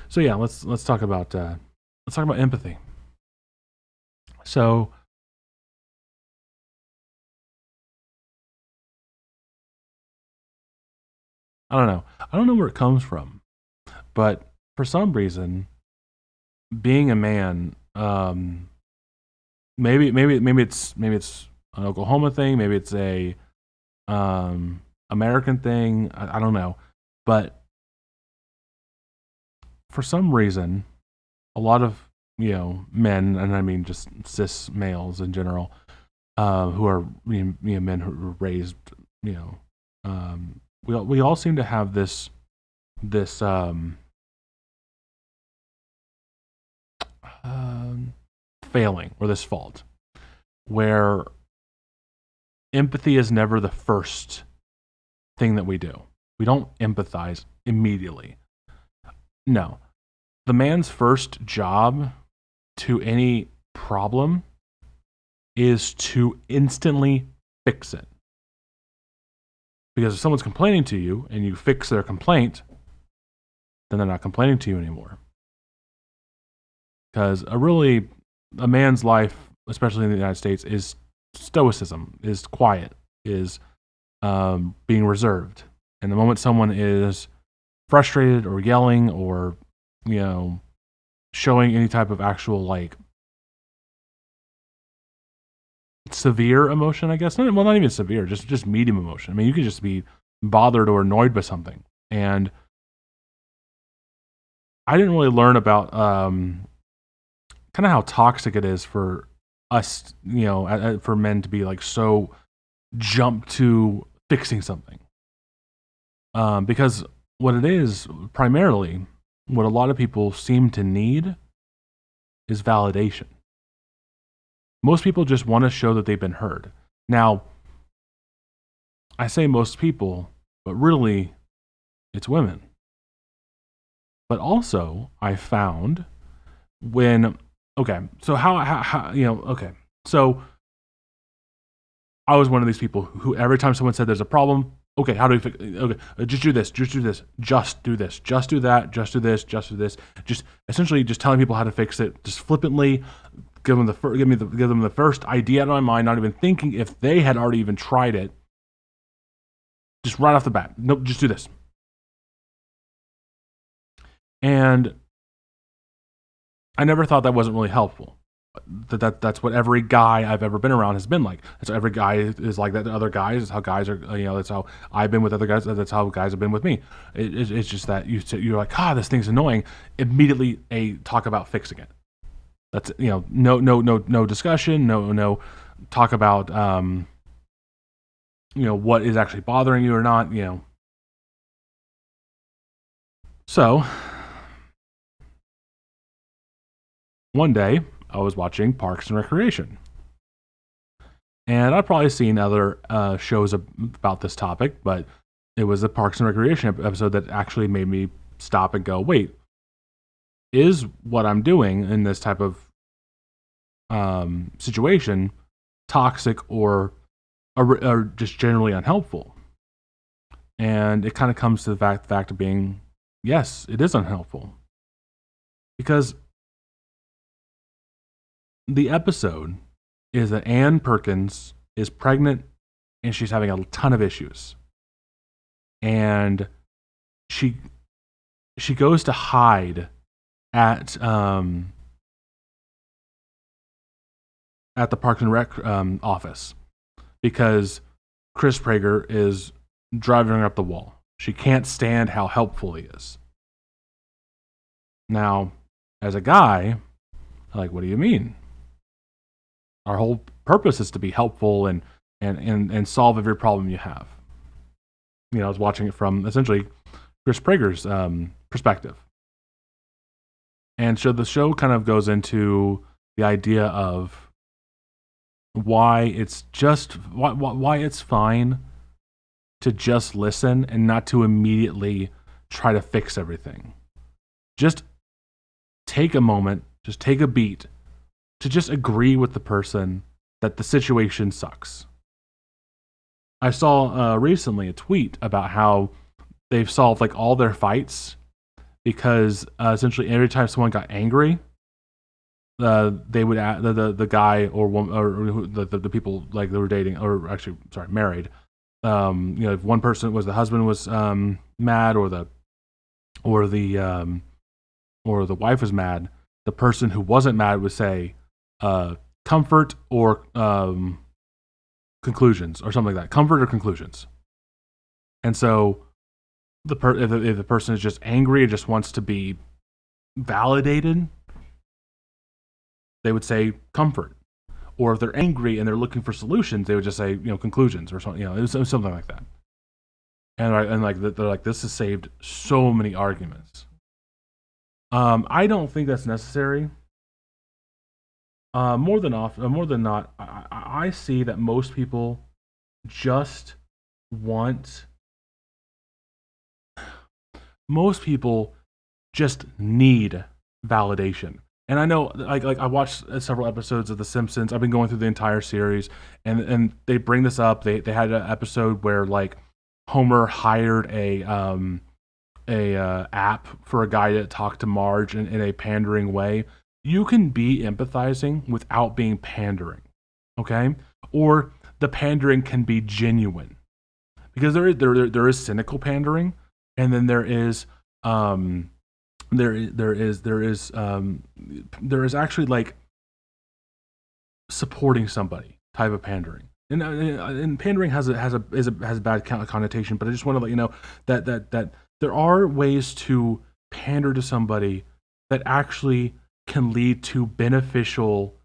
So yeah, let's talk about empathy. So I don't know. I don't know where it comes from, but for some reason, being a man, maybe it's an Oklahoma thing, maybe it's a American thing. I don't know, but for some reason, a lot of men, and I mean just cis males in general, who are men who were raised, you know, we all seem to have this um, failing or this fault where empathy is never the first thing that we do. We don't empathize immediately. No, the man's first job to any problem is to instantly fix it. Because if someone's complaining to you and you fix their complaint, then they're not complaining to you anymore. Because a man's life, especially in the United States, is stoicism, is quiet, is being reserved. And the moment someone is frustrated or yelling or, showing any type of actual severe emotion, I guess. Not even severe, just medium emotion. I mean, you could just be bothered or annoyed by something. And I didn't really learn about kind of how toxic it is for us, for men to be so jump to fixing something. Because what it is, primarily, what a lot of people seem to need is validation. Most people just want to show that they've been heard. Now, I say most people, but really, it's women. But also, I found so so I was one of these people who every time someone said there's a problem, okay, how do we fix it? Okay, just do this, just do this, just do this, just do that, just do this, just do this. Just essentially just telling people how to fix it, just flippantly give them the first idea out of my mind, not even thinking if they had already even tried it. Just right off the bat. Nope, just do this. And I never thought that wasn't really helpful. That's what every guy I've ever been around has been like. That's what every guy is like that to other guys. That's how guys are. That's how I've been with other guys. That's how guys have been with me. It's just that you're like, this thing's annoying. Immediately, talk about fixing it. That's no discussion. No talk about what is actually bothering you or not. So one day I was watching Parks and Recreation. And I've probably seen other shows about this topic, but it was a Parks and Recreation episode that actually made me stop and go, wait, is what I'm doing in this type of situation toxic or just generally unhelpful? And it kind of comes to the fact of being, yes, it is unhelpful. Because the episode is that Ann Perkins is pregnant and she's having a ton of issues. And she goes to hide at the Parks and Rec office because Chris Prager is driving her up the wall. She can't stand how helpful he is. Now, as a guy, I'm like, what do you mean? Our whole purpose is to be helpful and solve every problem you have. I was watching it from essentially Chris Prager's perspective. And so the show kind of goes into the idea of why it's fine to just listen and not to immediately try to fix everything. Just take a moment, just take a beat to just agree with the person that the situation sucks. I saw recently a tweet about how they've solved all their fights because essentially every time someone got angry, they would the guy or woman or the people like they were dating or actually sorry married. If one person was the husband was mad or the or the wife was mad, the person who wasn't mad would say comfort or conclusions or something like that. Comfort or conclusions. And so if the person is just angry and just wants to be validated, they would say comfort. Or if they're angry and they're looking for solutions, they would just say conclusions or something. It was something like that. And like they're like, this has saved so many arguments. I don't think that's necessary. More than not, I see that most people just want. Most people just need validation. And I know, like I watched several episodes of The Simpsons. I've been going through the entire series, and they bring this up. They had an episode where like Homer hired a app for a guy to talk to Marge in a pandering way. You can be empathizing without being pandering, okay? Or the pandering can be genuine, because there is cynical pandering, and then there is actually like supporting somebody type of pandering. And pandering has a bad connotation, but I just want to let you know that there are ways to pander to somebody that actually can lead to beneficial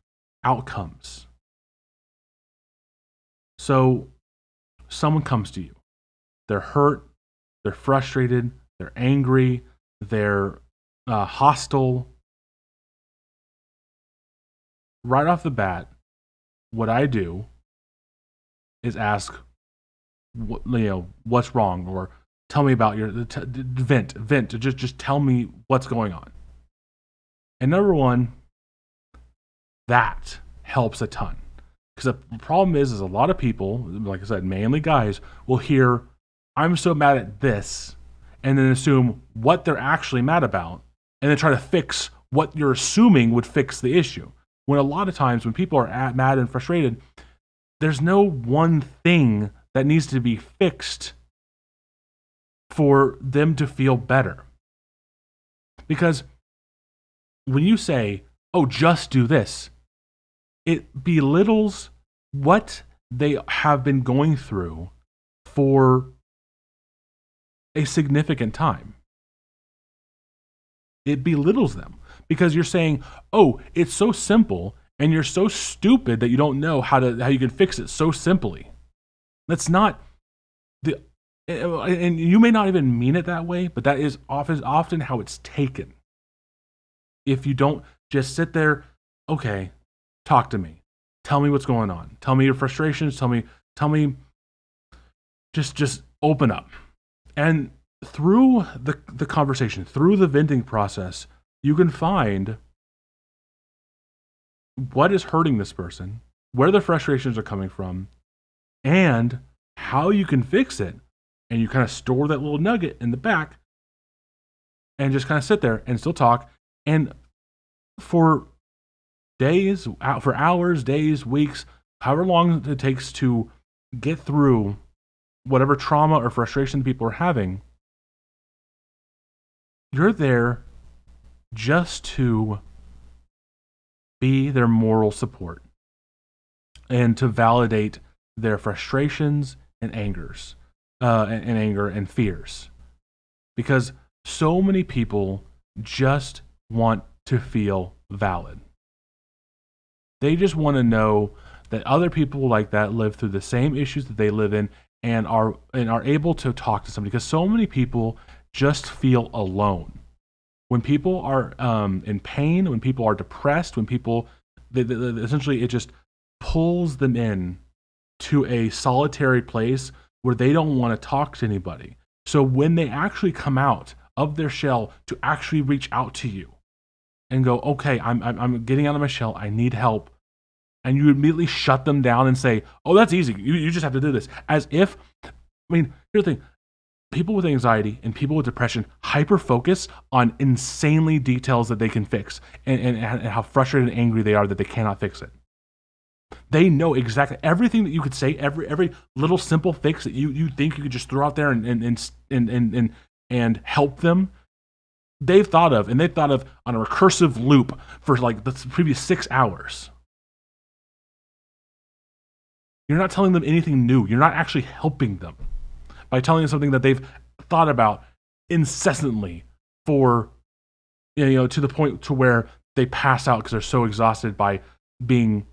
outcomes. So someone comes to you, they're hurt, they're frustrated, they're angry, they're hostile. Right off the bat, what I do is ask, what's wrong, or tell me about your vent. Just tell me what's going on. And number one, that helps a ton, because the problem is a lot of people, like I said, mainly guys, will hear, "I'm so mad at this," and then assume what they're actually mad about, and then try to fix what you're assuming would fix the issue. When a lot of times when people are mad and frustrated, there's no one thing that needs to be fixed for them to feel better. Because when you say, "Oh, just do this," it belittles what they have been going through for a significant time. It belittles them, because you're saying, "Oh, it's so simple, and you're so stupid that you don't know how you can fix it so simply." That's not and you may not even mean it that way, but that is often how it's taken. If you don't just sit there, "Okay, talk to me. Tell me what's going on. Tell me your frustrations. Tell me, just open up." And through the conversation, through the venting process, you can find what is hurting this person, where the frustrations are coming from, and how you can fix it. And you kind of store that little nugget in the back and just kind of sit there and still talk. And for days, for hours, days, weeks, however long it takes to get through whatever trauma or frustration people are having, you're there just to be their moral support and to validate their frustrations and angers, and anger and fears. Because so many people just want to feel valid. They just want to know that other people like that live through the same issues that they live in, and are able to talk to somebody. Because so many people just feel alone. When people are in pain, when people are depressed, when people essentially it just pulls them in to a solitary place where they don't want to talk to anybody. So when they actually come out of their shell to actually reach out to you and go, "Okay, I'm getting out of my shell, I need help," and you immediately shut them down and say, "Oh, that's easy. You just have to do this." As if, here's the thing. people with anxiety and people with depression hyper focus on insanely details that they can fix, and how frustrated and angry they are that they cannot fix it. They know exactly everything that you could say, every little simple fix that you think you could just throw out there and help them. They've thought of on a recursive loop for like the previous 6 hours. You're not telling them anything new. You're not actually helping them by telling them something that they've thought about incessantly for, to the point to where they pass out because they're so exhausted by being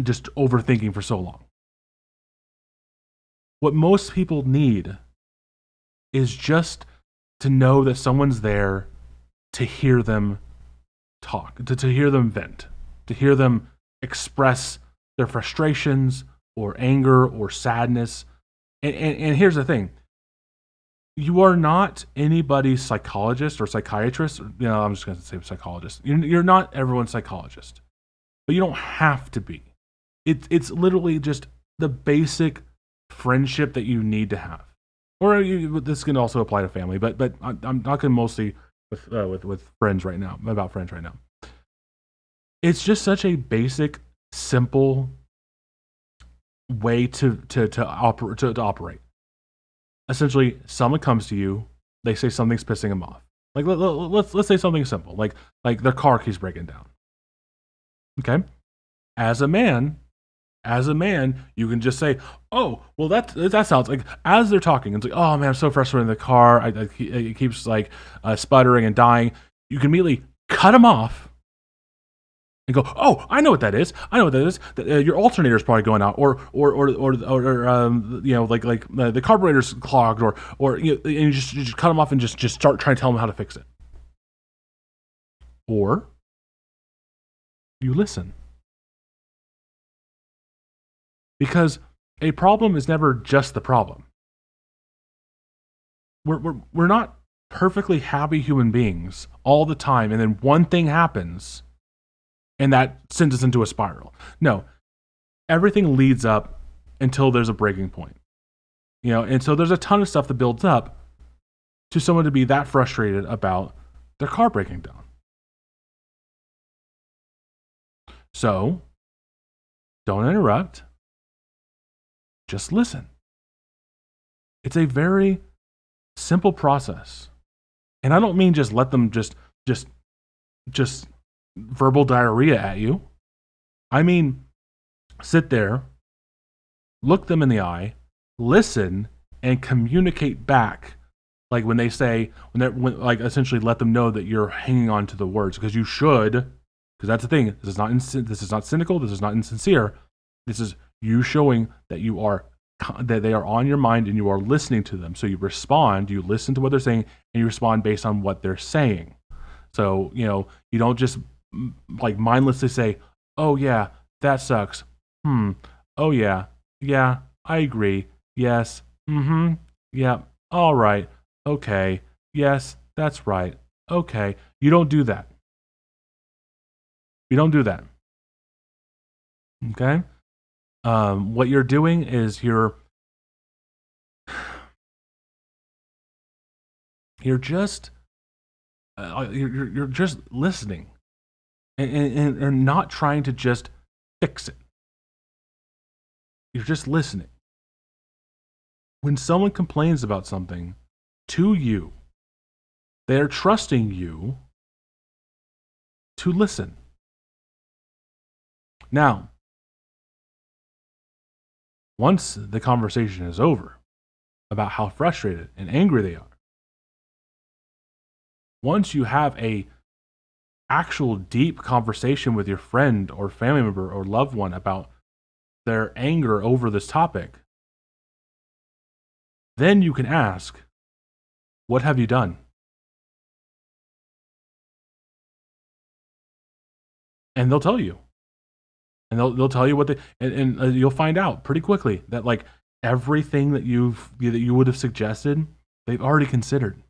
just overthinking for so long. What most people need is just to know that someone's there to hear them talk, to hear them vent, to hear them express their frustrations or anger or sadness. And here's the thing. You are not anybody's psychologist or psychiatrist. I'm just going to say psychologist. You're not everyone's psychologist, but you don't have to be. It's literally just the basic friendship that you need to have. Or this can also apply to family, but I'm talking mostly with friends right now, about friends right now. It's just such a basic, simple way to operate. Essentially, someone comes to you, they say something's pissing them off. Like let's say something simple, like their car keeps breaking down. Okay, as a man, you can just say, "Oh, well, that sounds like." As they're talking, it's like, "Oh man, I'm so frustrated in the car. It keeps like sputtering and dying." You can immediately cut them off and go, "Oh, I know what that is. Your alternator is probably going out, or the carburetor's clogged, or and you just cut them off and just start trying to tell them how to fix it." Or you listen. Because a problem is never just the problem. We're not perfectly happy human beings all the time, and then one thing happens, and that sends us into a spiral. No, everything leads up until there's a breaking point. And so there's a ton of stuff that builds up to someone to be that frustrated about their car breaking down. So, don't interrupt. Just listen. It's a very simple process. And I don't mean just let them just verbal diarrhea at you. I mean, sit there, look them in the eye, listen, and communicate back. Like when they say, like essentially let them know that you're hanging on to the words, because you should, because that's the thing. This is not cynical. This is not insincere. This is you showing that that they are on your mind and you are listening to them. So you respond, you listen to what they're saying, and you respond based on what they're saying. So, you don't just like mindlessly say, "Oh yeah, that sucks. Oh yeah, I agree. Yes. Yeah. All right. Okay. Yes, that's right. Okay." You don't do that. Okay? What you're doing is you're just you're just listening and not trying to just fix it. You're just listening. When someone complains about something to you, they're trusting you to listen. Now, once the conversation is over about how frustrated and angry they are, once you have a actual deep conversation with your friend or family member or loved one about their anger over this topic, then you can ask, "What have you done?" And they'll tell you. And they'll tell you what they, and you'll find out pretty quickly that like everything that you would have suggested, they've already considered.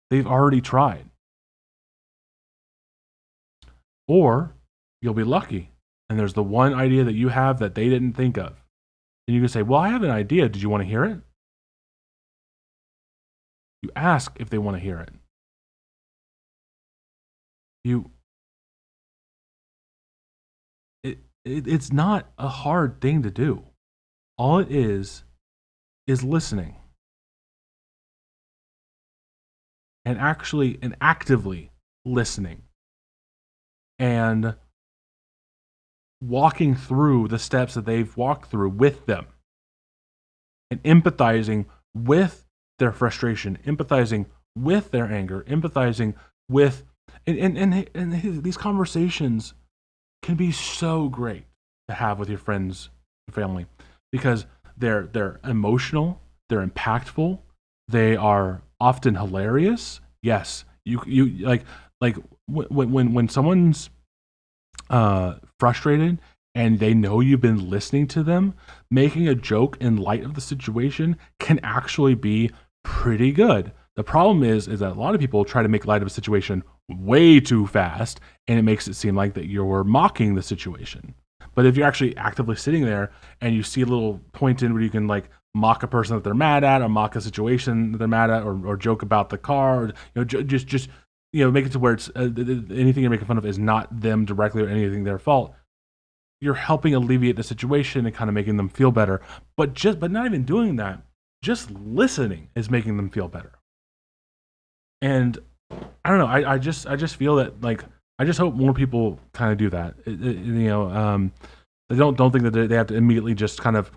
They've already tried. Or you'll be lucky and there's the one idea that you have that they didn't think of. And you can say, "Well, I have an idea. Did you want to hear it?" You ask if they want to hear it. You it's not a hard thing to do. All it is listening and actively listening and walking through the steps that they've walked through with them and empathizing with their frustration, empathizing with their anger, empathizing with and these conversations can be so great to have with your friends and family because they're emotional, they're impactful, they are often hilarious. Yes, you like when someone's frustrated and they know you've been listening to them, making a joke in light of the situation can actually be pretty good. The problem is that a lot of people try to make light of a situation way too fast, and it makes it seem like that you're mocking the situation. But if you're actually actively sitting there and you see a little point in where you can like mock a person that they're mad at, or mock a situation that they're mad at, or joke about the car, or just make it to where it's anything you're making fun of is not them directly or anything their fault. You're helping alleviate the situation and kind of making them feel better. But not even doing that, just listening is making them feel better. And I don't know. I just feel that like I just hope more people kind of do that. They don't think that they have to immediately just kind of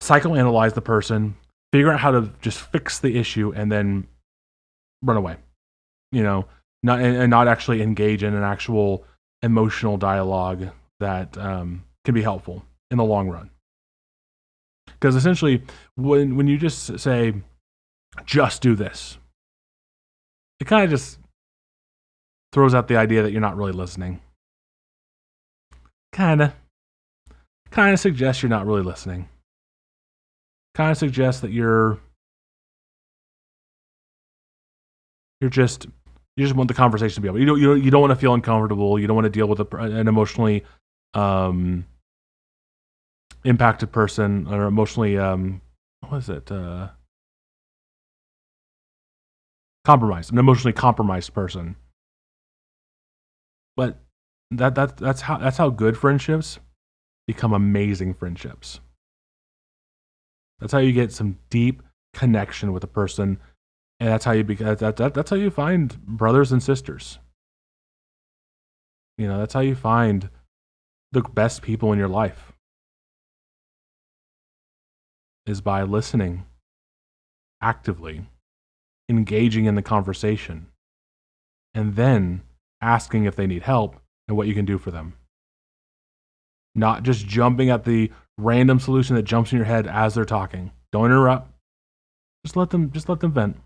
psychoanalyze the person, figure out how to just fix the issue, and then run away. Not actually engage in an actual emotional dialogue that can be helpful in the long run. Because essentially, when you just say, just do this, it kind of just throws out the idea that you're not really listening. Kind of suggests you're not really listening. Kind of suggests that you just want the conversation to be able. You don't want to feel uncomfortable. You don't want to deal with an emotionally impacted person or emotionally what is it? Compromised, an emotionally compromised person. But that's how good friendships become amazing friendships. That's how you get some deep connection with a person, and that's how that's how you find brothers and sisters. That's how you find the best people in your life, is by listening actively, engaging in the conversation, and then asking if they need help and what you can do for them. Not just jumping at the random solution that jumps in your head as they're talking. Don't interrupt. Just let them vent.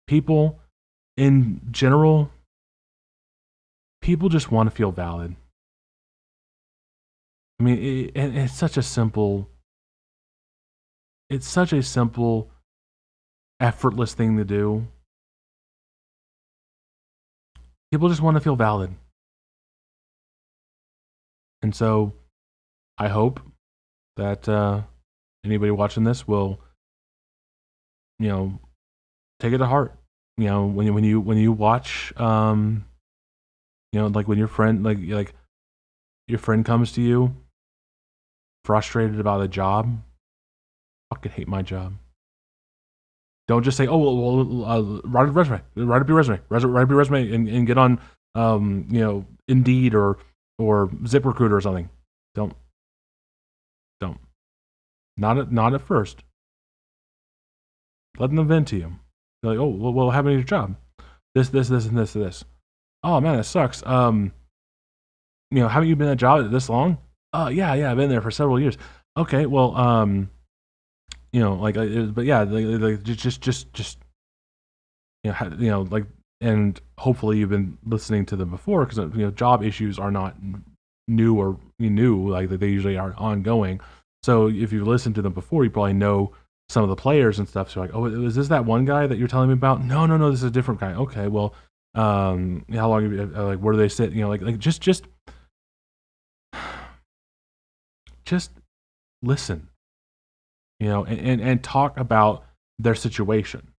People in general, people just want to feel valid. I mean, it's such a simple, effortless thing to do. People just want to feel valid. And so I hope that anybody watching this will, take it to heart. When you watch, like when your friend, like your friend comes to you frustrated about a job, fucking hate my job. Don't just say, "Oh, well, write up your resume, and get on, Indeed or ZipRecruiter or something." Don't. Not at first. Let them vent to you. They're like, "Oh, well, what happened to your job? This, and this. Oh man, that sucks. Haven't you been at a job this long? Yeah, I've been there for several years. Okay, well, but yeah, just and hopefully you've been listening to them before, because job issues are not new or new, like they usually are ongoing. So if you've listened to them before, you probably know some of the players and stuff. So like, oh, is this that one guy that you're telling me about? No, this is a different guy. Okay, well, how long have you, where do they sit? Just listen, and talk about their situation.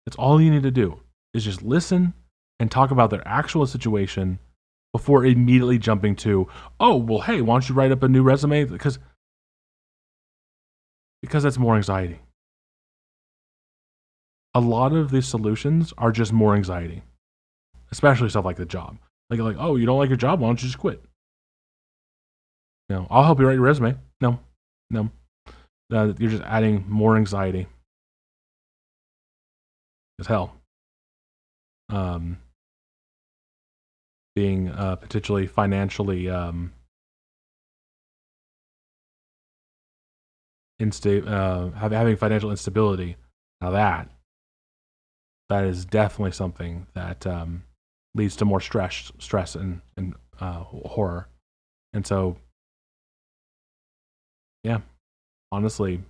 It's all you need to do is just listen and talk about their actual situation before immediately jumping to, oh, well, hey, why don't you write up a new resume? Because that's more anxiety. A lot of these solutions are just more anxiety, especially stuff like the job. Like, oh, you don't like your job? Why don't you just quit? I'll help you write your resume. No. You're just adding more anxiety. As hell. Being potentially financially having financial instability. Now that is definitely something that leads to more stress and horror. And so, yeah, honestly,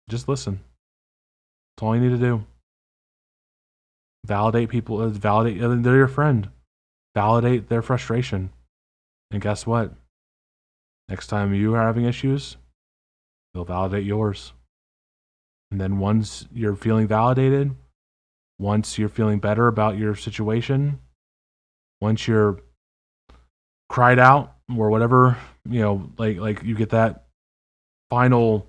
just listen. That's all you need to do. Validate people. They're your friend. Validate their frustration. And guess what? Next time you are having issues, they'll validate yours. And then once you're feeling validated, once you're feeling better about your situation, once you're cried out or whatever, like you get that final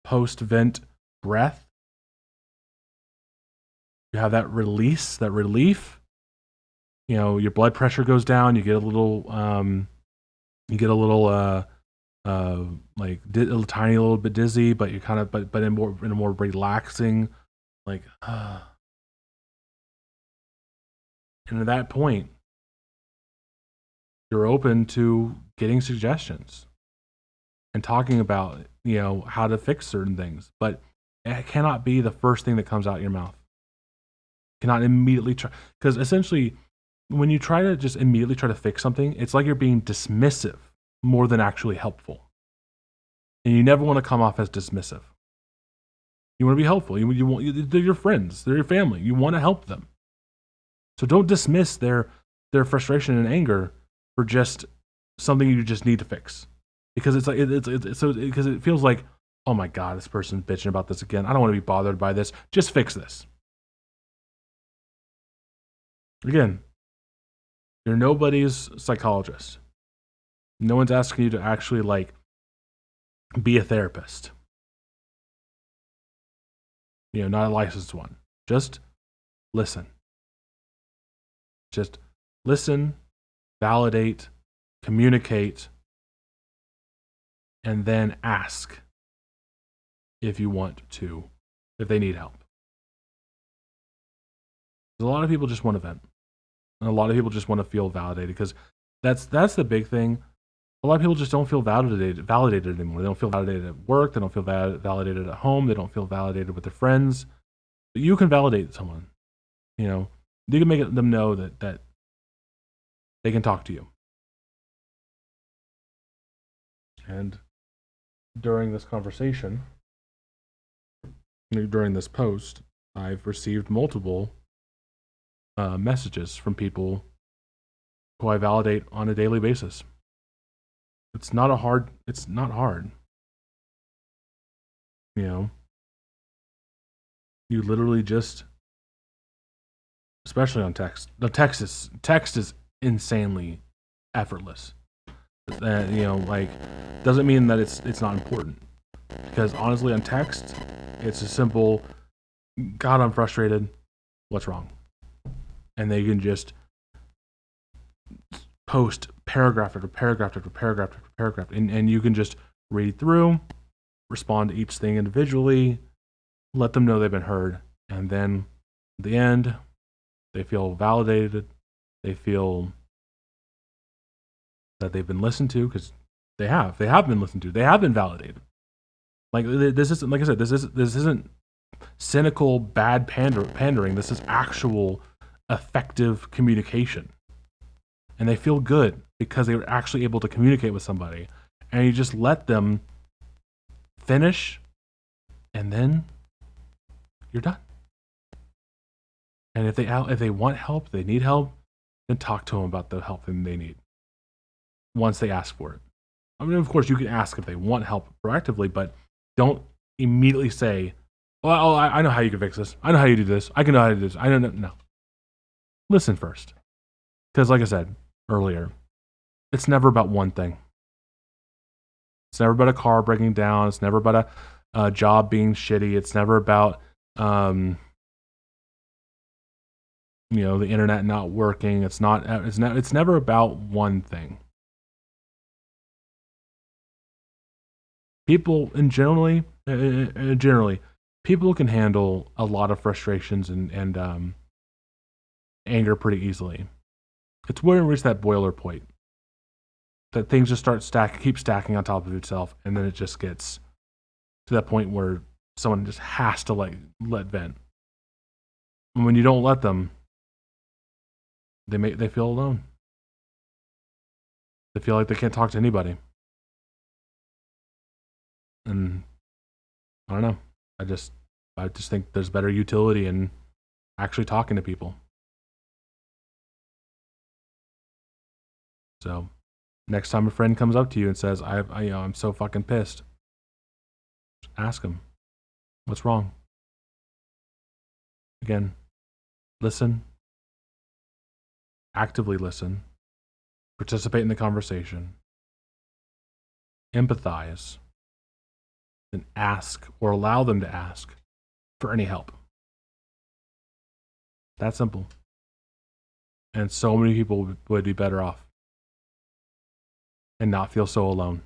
post-vent breath, you have that release, that relief, your blood pressure goes down, you get a little like a tiny little bit dizzy, but you kind of but in a more relaxing, like and at that point you're open to getting suggestions and talking about how to fix certain things, but it cannot be the first thing that comes out of your mouth. You cannot immediately try, because essentially when you try to just immediately try to fix something, it's like you're being dismissive more than actually helpful. And you never want to come off as dismissive. You want to be helpful. They're your friends. They're your family. You want to help them. So don't dismiss their frustration and anger for just something you just need to fix. Because because it feels like, oh my God, this person's bitching about this again. I don't want to be bothered by this. Just fix this. Again, you're nobody's psychologist. No one's asking you to actually be a therapist. Not a licensed one. Just listen. Just listen, validate, communicate, and then ask if they need help. A lot of people just want to vent. And a lot of people just want to feel validated, because that's the big thing. A lot of people just don't feel validated anymore. They don't feel validated at work. They don't feel validated at home. They don't feel validated with their friends. But you can validate someone. You can make them know that they can talk to you. And during this conversation, during this post, I've received multiple messages from people who I validate on a daily basis. It's not hard. You literally just, especially on text. The text is insanely effortless. Doesn't mean that it's not important. Because honestly, on text, it's a simple, God, I'm frustrated. What's wrong? And they can just post paragraph after paragraph after paragraph after paragraph, and you can just read through, respond to each thing individually, let them know they've been heard, and then at the end, they feel validated. They feel that they've been listened to, because they have been listened to. They have been validated. Like, this isn't, like I said, this isn't cynical, bad pandering. This is actual effective communication. And they feel good because they were actually able to communicate with somebody. And you just let them finish, and then you're done. And if they want help, they need help, then talk to them about the help that they need once they ask for it. I mean, of course, you can ask if they want help proactively, but don't immediately say, "Well, I know how you can fix this. I know how you do this. I can know how to do this. I don't know." No, listen first, because like I said earlier, it's never about one thing. It's never about a car breaking down. It's never about a job being shitty. It's never about the internet not working. It's not. It's never about one thing. People in generally, people can handle a lot of frustrations and anger pretty easily. It's when it reaches that boiler point that things just keep stacking on top of itself, and then it just gets to that point where someone just has to let vent. And when you don't let them, they feel alone. They feel like they can't talk to anybody. And I don't know. I just think there's better utility in actually talking to people. So next time a friend comes up to you and says, I'm so fucking pissed, ask them, what's wrong? Again, listen, actively listen, participate in the conversation, empathize, and ask or allow them to ask for any help. That simple. And so many people would be better off and not feel so alone.